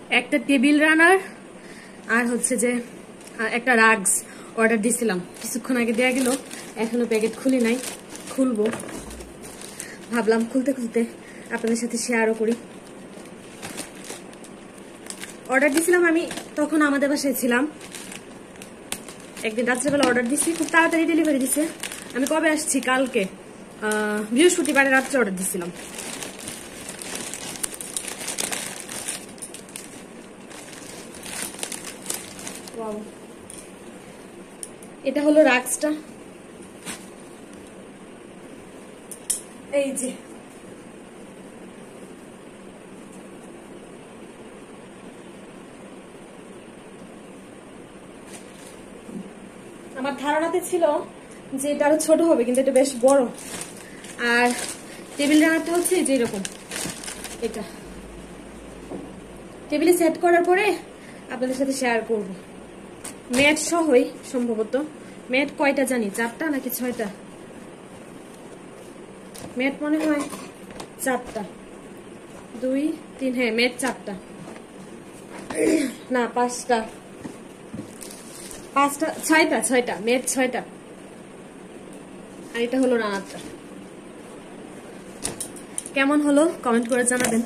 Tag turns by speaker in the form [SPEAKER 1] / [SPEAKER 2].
[SPEAKER 1] একটা table runner আর হচ্ছে যে একটা রাগস অর্ডার দিছিলাম কিছুক্ষণ আগে দেয়া গেল, এখনো প্যাকেট খুলি নাই, খুলবো ভাবলাম। খুলতে খুলতে আপনাদের সাথে শেয়ারও করি। অর্ডার দিছিলাম আমি তখন আমাদের বাসায় ছিলাম, একদিন রাত্রেবেলা অর্ডার দিছি, খুব তাড়াতাড়ি ডেলিভারি দিছে। আমি কবে আসছি, কালকে বৃহস্পতিবারে রাত্রে অর্ডার দিছিলাম। এটা হলো রাক্সটা, এই যে আমার ধারণাতে ছিল যে এটা আরো ছোট হবে, কিন্তু এটা বেশ বড়। আর টেবিল রানারটা হচ্ছে যে এরকম, এটা টেবিলে সেট করার পরে আপনাদের সাথে শেয়ার করব। ম্যাট সহই সম্ভবত, ম্যাট কয়টা জানি, 4টা নাকি 6টা ম্যাট মনে হয়, 4টা 2 3, হ্যাঁ ম্যাট 4টা না 5টা 6টা ম্যাট 6টা। আর এটা হলো রানারটা। কেমন হলো কমেন্ট করে জানাবেন।